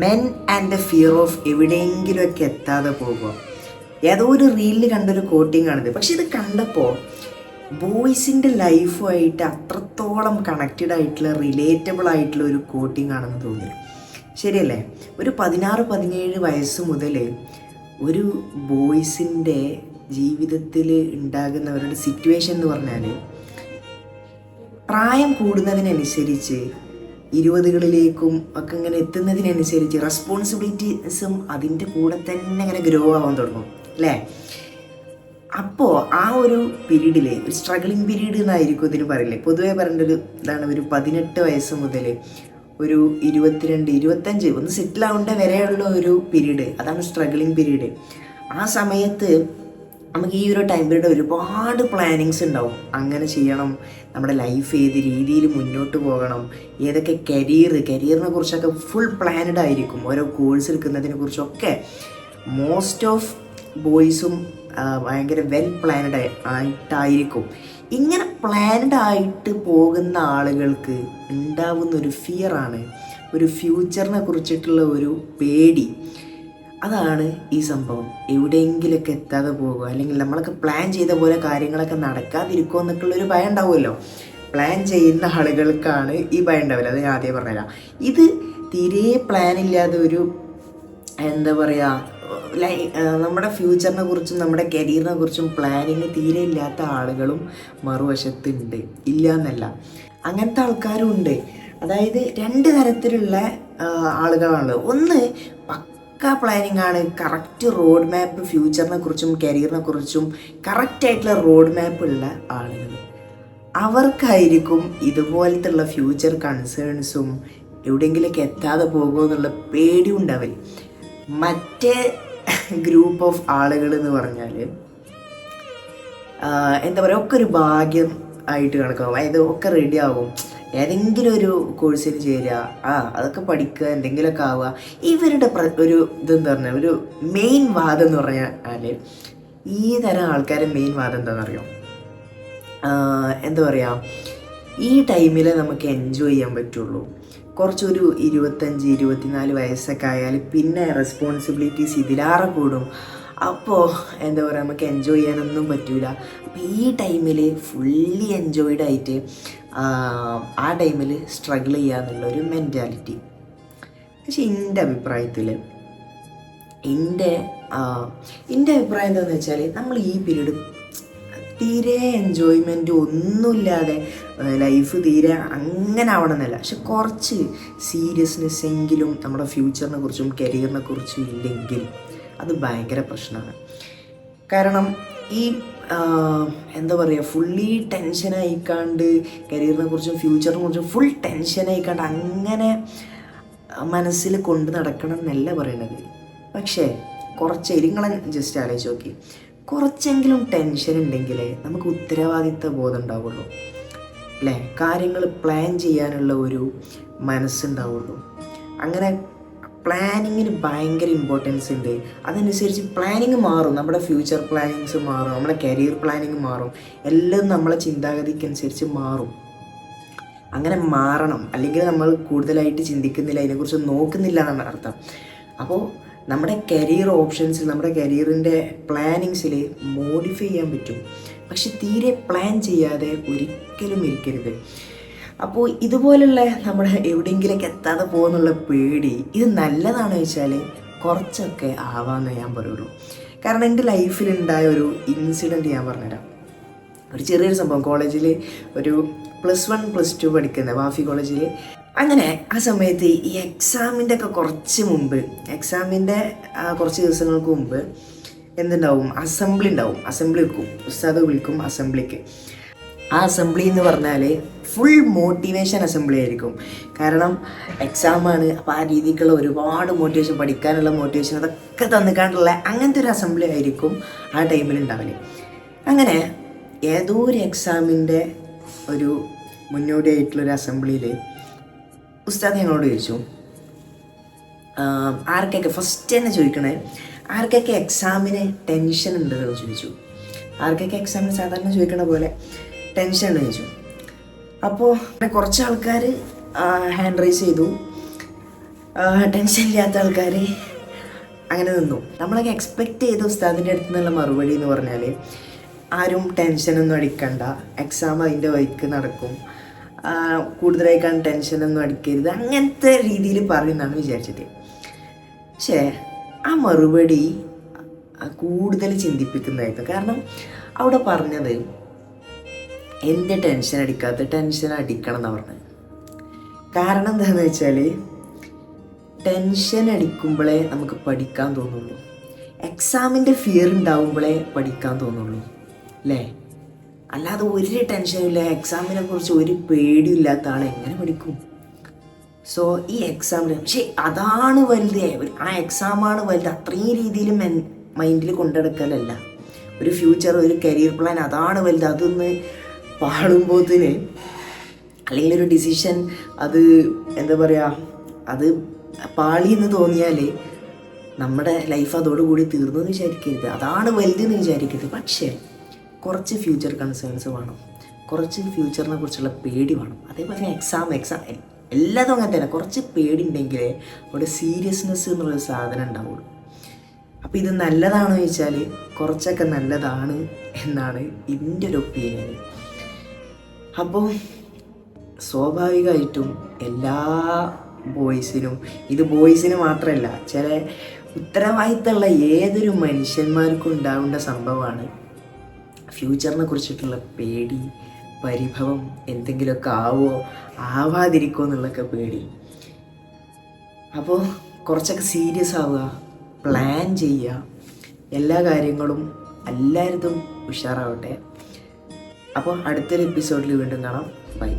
Men and the fear of എവിടെയെങ്കിലുമൊക്കെ എത്താതെ പോകുക. ഏതോ ഒരു റീലിൽ കണ്ടൊരു കോട്ടിങ് ആണിത്. പക്ഷെ ഇത് കണ്ടപ്പോൾ ബോയ്സിൻ്റെ ലൈഫുമായിട്ട് അത്രത്തോളം കണക്റ്റഡ് ആയിട്ടുള്ള റിലേറ്റബിൾ ആയിട്ടുള്ള ഒരു കോട്ടിങ് ആണെന്ന് തോന്നി. ശരിയല്ലേ? ഒരു 16-17 വയസ്സ് മുതൽ ഒരു ബോയ്സിൻ്റെ ജീവിതത്തിൽ ഉണ്ടാകുന്നവരുടെ സിറ്റുവേഷൻ എന്ന് പറഞ്ഞാൽ പ്രായം കൂടുന്നതിനനുസരിച്ച് 20കളിലേക്കും ഒക്കെ ഇങ്ങനെ എത്തുന്നതിനനുസരിച്ച് റെസ്പോൺസിബിലിറ്റീസും അതിൻ്റെ കൂടെ തന്നെ ഇങ്ങനെ ഗ്രോ ആവാൻ തുടങ്ങും അല്ലേ? അപ്പോൾ ആ ഒരു പീരീഡിൽ ഒരു സ്ട്രഗ്ലിംഗ് പീരീഡ് എന്നായിരിക്കും ഇതിന് പറയില്ലേ. പൊതുവേ പറയേണ്ടൊരു ഇതാണ് ഒരു 18 വയസ്സ് മുതൽ ഒരു 22-25 ഒന്ന് സെറ്റിൽ ആവേണ്ട വരെയുള്ള ഒരു പീരീഡ്, അതാണ് സ്ട്രഗ്ലിംഗ് പീരീഡ്. ആ സമയത്ത് നമുക്ക് ഈ ഒരു ടൈം പീരീഡ് ഒരുപാട് പ്ലാനിങ്സ് ഉണ്ടാവും. അങ്ങനെ ചെയ്യണം, നമ്മുടെ ലൈഫ് ഏത് രീതിയിൽ മുന്നോട്ട് പോകണം, ഏതൊക്കെ കരിയറിനെ കുറിച്ചൊക്കെ ഫുൾ പ്ലാനഡ് ആയിരിക്കും. ഓരോ കോഴ്സ് എടുക്കുന്നതിനെ കുറിച്ചൊക്കെ മോസ്റ്റ് ഓഫ് ബോയ്സും ഭയങ്കര വെൽ പ്ലാനഡ് ആയിട്ടായിരിക്കും. ഇങ്ങനെ പ്ലാനഡ് ആയിട്ട് പോകുന്ന ആളുകൾക്ക് ഉണ്ടാവുന്നൊരു ഫിയറാണ്, ഒരു ഫ്യൂച്ചറിനെ കുറിച്ചിട്ടുള്ള ഒരു പേടി. അതാണ് ഈ സംഭവം. എവിടെയെങ്കിലൊക്കെ എത്താതെ പോകുക, അല്ലെങ്കിൽ നമ്മളൊക്കെ പ്ലാൻ ചെയ്ത പോലെ കാര്യങ്ങളൊക്കെ നടക്കാതിരിക്കുമോ എന്നൊക്കെയുള്ളൊരു ഭയം ഉണ്ടാവുമല്ലോ. പ്ലാൻ ചെയ്യുന്ന ആളുകൾക്കാണ് ഈ ഭയം ഉണ്ടാവില്ല. അത് ഞാൻ ആദ്യം പറഞ്ഞുതരാം. ഇത് തീരെ പ്ലാൻ ഇല്ലാതെ ഒരു എന്താ പറയുക, നമ്മുടെ ഫ്യൂച്ചറിനെ കുറിച്ചും നമ്മുടെ കരിയറിനെ കുറിച്ചും പ്ലാനിങ് തീരെ ഇല്ലാത്ത ആളുകളും മറുവശത്തുണ്ട്, ഇല്ല എന്നല്ല. അങ്ങനത്തെ ആൾക്കാരും ഉണ്ട്. അതായത് 2 തരത്തിലുള്ള ആളുകളാണ്. ഒന്ന് പക്ക പ്ലാനിങ് ആണ്, കറക്റ്റ് റോഡ് മാപ്പ് ഫ്യൂച്ചറിനെ കുറിച്ചും കരിയറിനെ കുറിച്ചും കറക്റ്റായിട്ടുള്ള റോഡ് മാപ്പ് ഉള്ള ആളുകൾ. അവർക്കായിരിക്കും ഇതുപോലത്തുള്ള ഫ്യൂച്ചർ കൺസേൺസും എവിടെയെങ്കിലൊക്കെ എത്താതെ പോകുമോ എന്നുള്ള പേടി ഉണ്ടാവില്ല. മറ്റേ ഗ്രൂപ്പ് ഓഫ് ആളുകൾ എന്ന് പറഞ്ഞാൽ എന്താ പറയുക, ഒക്കെ ഒരു ഭാഗ്യം ആയിട്ട് കണക്കാവും. അതായത് ഒക്കെ റെഡി ആവും, ഏതെങ്കിലും ഒരു കോഴ്സിൽ ചേരുക, അതൊക്കെ പഠിക്കുക, എന്തെങ്കിലുമൊക്കെ ആവുക. ഇവരുടെ ഒരു ഇതെന്ന് പറഞ്ഞാൽ ഒരു മെയിൻ വാദം എന്ന് പറഞ്ഞാൽ ഈ തരം ആൾക്കാരുടെ മെയിൻ വാദം എന്താണെന്നറിയോ? എന്താ പറയുക, ഈ ടൈമിൽ നമുക്ക് എൻജോയ് ചെയ്യാൻ പറ്റുള്ളൂ. കുറച്ചൊരു 25-24 വയസ്സൊക്കെ ആയാൽ പിന്നെ റെസ്പോൺസിബിലിറ്റീസ് ഇതിലാറെ കൂടും. അപ്പോൾ എന്താ പറയുക, നമുക്ക് എൻജോയ് ചെയ്യാനൊന്നും പറ്റില്ല. അപ്പോൾ ഈ ടൈമിൽ ഫുള്ളി എൻജോയ്ഡ് ആയിട്ട് ആ ടൈമിൽ സ്ട്രഗിൾ ചെയ്യുക എന്നുള്ളൊരു മെൻറ്റാലിറ്റി. പക്ഷെ എൻ്റെ അഭിപ്രായത്തിൽ എൻ്റെ അഭിപ്രായം എന്താണെന്ന് വെച്ചാൽ, നമ്മൾ ഈ പീരീഡ് തീരെ എൻജോയ്മെൻറ്റ് ഒന്നുമില്ലാതെ ലൈഫ് തീരെ അങ്ങനെ ആവണമെന്നല്ല, പക്ഷെ കുറച്ച് സീരിയസ്നെസ് എങ്കിലും നമ്മുടെ ഫ്യൂച്ചറിനെ കുറിച്ചും കരിയറിനെ കുറിച്ചും ഇല്ലെങ്കിൽ അത് ഭയങ്കര പ്രശ്നമാണ്. കാരണം ഈ എന്താ പറയുക, ഫുള്ളി ടെൻഷനായിക്കാണ്ട് കരിയറിനെ കുറിച്ചും ഫ്യൂച്ചറിനെ കുറിച്ചും ഫുൾ ടെൻഷനായിക്കാണ്ട് അങ്ങനെ മനസ്സിൽ കൊണ്ട് നടക്കണം എന്നല്ല പറയണത്. പക്ഷേ കുറച്ച് നിങ്ങളെ ജസ്റ്റ് ആലോചിച്ച് നോക്കി, കുറച്ചെങ്കിലും ടെൻഷൻ ഉണ്ടെങ്കിലേ നമുക്ക് ഉത്തരവാദിത്വ ബോധം ഉണ്ടാവുള്ളൂ അല്ലേ? കാര്യങ്ങൾ പ്ലാൻ ചെയ്യാനുള്ള ഒരു മനസ്സുണ്ടാവുള്ളൂ. അങ്ങനെ പ്ലാനിങ്ങിന് ഭയങ്കര ഇമ്പോർട്ടൻസ് ഉണ്ട്. അതനുസരിച്ച് പ്ലാനിങ് മാറും, നമ്മുടെ ഫ്യൂച്ചർ പ്ലാനിങ്സ് മാറും, നമ്മുടെ കരിയർ പ്ലാനിങ് മാറും, എല്ലാം നമ്മളെ ചിന്താഗതിക്കനുസരിച്ച് മാറും. അങ്ങനെ മാറണം, അല്ലെങ്കിൽ നമ്മൾ കൂടുതലായിട്ട് ചിന്തിക്കുന്നില്ല, അതിനെക്കുറിച്ച് നോക്കുന്നില്ല എന്നാണ് അർത്ഥം. അപ്പോൾ നമ്മുടെ കരിയർ ഓപ്ഷൻസിൽ, നമ്മുടെ കരിയറിൻ്റെ പ്ലാനിങ്സിൽ മോഡിഫൈ ചെയ്യാൻ പറ്റും. പക്ഷെ തീരെ പ്ലാൻ ചെയ്യാതെ ഒരിക്കലും ഇരിക്കരുത്. അപ്പോൾ ഇതുപോലുള്ള നമ്മുടെ എവിടെയെങ്കിലൊക്കെ എത്താതെ പോകുന്നുള്ള പേടി, ഇത് നല്ലതാണെന്ന് വെച്ചാൽ കുറച്ചൊക്കെ ആവാമെന്ന് ഞാൻ പറയുള്ളൂ. കാരണം എൻ്റെ ലൈഫിലുണ്ടായ ഒരു ഇൻസിഡൻറ്റ് ഞാൻ പറഞ്ഞുതരാം. ഒരു ചെറിയൊരു സംഭവം. കോളേജിൽ ഒരു +1 +2 പഠിക്കുന്ന വാഫി കോളേജിൽ, അങ്ങനെ ആ സമയത്ത് ഈ എക്സാമിൻ്റെ ഒക്കെ കുറച്ച് മുമ്പ്, എക്സാമിൻ്റെ കുറച്ച് ദിവസങ്ങൾക്ക് മുമ്പ് എന്തുണ്ടാവും, അസംബ്ലി ഉണ്ടാവും. അസംബ്ലി വെക്കും, ഉസ്താദ് വിളിക്കും അസംബ്ലിക്ക്. ആ അസംബ്ലി എന്ന് പറഞ്ഞാൽ ഫുൾ മോട്ടിവേഷൻ അസംബ്ലി ആയിരിക്കും. കാരണം എക്സാമാണ്. അപ്പോൾ ആ രീതിക്കുള്ള ഒരുപാട് മോട്ടിവേഷൻ, പഠിക്കാനുള്ള മോട്ടിവേഷൻ അതൊക്കെ തന്നിക്കാണ്ടുള്ള അങ്ങനത്തെ ഒരു അസംബ്ലി ആയിരിക്കും ആ ടൈമിൽ ഉണ്ടാവില്ല. അങ്ങനെ ഏതോ ഒരു എക്സാമിൻ്റെ ഒരു മുന്നോടിയായിട്ടുള്ളൊരു അസംബ്ലിയിൽ ഉസ്താദ് ഞങ്ങളോട് ചോദിച്ചു, ആർക്കൊക്കെ ഫസ്റ്റ് തന്നെ ചോദിക്കണേ, ആർക്കൊക്കെ എക്സാമിന് ടെൻഷൻ ഉണ്ടെന്ന് ചോദിച്ചു. ആർക്കൊക്കെ എക്സാമിന് സാധാരണ ചോദിക്കണ പോലെ ടെൻഷൻ ഉണ്ടെന്ന് ചോദിച്ചു. അപ്പോൾ കുറച്ച് ആൾക്കാർ ഹാൻഡ് റൈസ് ചെയ്തു. ടെൻഷൻ ഇല്ലാത്ത ആൾക്കാർ അങ്ങനെ നിന്നു. നമ്മളൊക്കെ എക്സ്പെക്റ്റ് ചെയ്ത ഉസ്താദിൻ്റെ അടുത്ത് നിന്നുള്ള മറുപടി എന്ന് പറഞ്ഞാൽ ആരും ടെൻഷനൊന്നും അടിക്കണ്ട, എക്സാം അതിൻ്റെ വഴിക്ക് നടക്കും, കൂടുതലായിക്കാണ് ടെൻഷനൊന്നും അടിക്കരുത്, അങ്ങനത്തെ രീതിയിൽ പറയുന്നതാണ് വിചാരിച്ചത്. പക്ഷേ ആ മറുപടി കൂടുതൽ ചിന്തിപ്പിക്കുന്നതായിരുന്നു. കാരണം അവിടെ പറഞ്ഞത് എന്ത് ടെൻഷൻ അടിക്കാത്ത, ടെൻഷൻ അടിക്കണം എന്നാണ് പറഞ്ഞത്. കാരണം എന്താണെന്ന് വെച്ചാൽ ടെൻഷൻ അടിക്കുമ്പോഴേ നമുക്ക് പഠിക്കാൻ തോന്നുള്ളൂ, എക്സാമിൻ്റെ ഫിയർ ഉണ്ടാവുമ്പോഴേ പഠിക്കാൻ തോന്നുള്ളൂ അല്ലേ? അല്ലാതെ ഒരു ടെൻഷനും ഇല്ല, എക്സാമിനെ കുറിച്ച് ഒരു പേടിയും ഇല്ലാത്ത ആൾ എങ്ങനെ പഠിക്കും? സോ ഈ എക്സാമിന് പക്ഷേ അതാണ് വലുത്, ആ എക്സാമാണ് വലുത്. അത്രയും രീതിയിൽ മൈൻഡിൽ കൊണ്ടെടുക്കലല്ല. ഒരു ഫ്യൂച്ചർ, ഒരു കരിയർ പ്ലാൻ അതാണ് വലുത്. അതൊന്ന് പാടുമ്പോഴത്തിന് അല്ലെങ്കിൽ ഒരു ഡിസിഷൻ അത് എന്താ പറയുക, അത് പാളി എന്ന് തോന്നിയാൽ നമ്മുടെ ലൈഫ് അതോടുകൂടി തീർന്നു എന്ന് വിചാരിക്കരുത്, അതാണ് വലുതെന്ന് വിചാരിക്കരുത്. പക്ഷേ കുറച്ച് ഫ്യൂച്ചർ കൺസേൺസ് വേണം, കുറച്ച് ഫ്യൂച്ചറിനെ കുറിച്ചുള്ള പേടി വേണം. അതേപോലെ എക്സാം എല്ലാതും അങ്ങനെ തന്നെ. കുറച്ച് പേടി ഉണ്ടെങ്കിലേ അവിടെ സീരിയസ്നെസ് എന്നുള്ളൊരു സാധനം ഉണ്ടാവുള്ളൂ. അപ്പോൾ ഇത് നല്ലതാണോ ചോദിച്ചാൽ കുറച്ചൊക്കെ നല്ലതാണ് എന്നാണ് എൻ്റെ ഒരു ഒപ്പീനിയൻ. അപ്പോൾ സ്വാഭാവികമായിട്ടും എല്ലാ ബോയ്സിനും, ഇത് ബോയ്സിന് മാത്രമല്ല, ചില ഉത്തരവാദിത്തമുള്ള ഏതൊരു മനുഷ്യന്മാർക്കും ഉണ്ടാവേണ്ട സംഭവമാണ് ഫ്യൂച്ചറിനെ കുറിച്ചിട്ടുള്ള പേടി, പരിഭവം, എന്തെങ്കിലുമൊക്കെ ആവാതിരിക്കുമോ എന്നുള്ളൊക്കെ പേടി. അപ്പോൾ കുറച്ചൊക്കെ സീരിയസ് ആവുക, പ്ലാൻ ചെയ്യുക, എല്ലാ കാര്യങ്ങളും എല്ലായിടത്തും ഉഷാറാവട്ടെ. അപ്പോൾ അടുത്തൊരു എപ്പിസോഡിൽ വീണ്ടും കാണാം. ബൈ.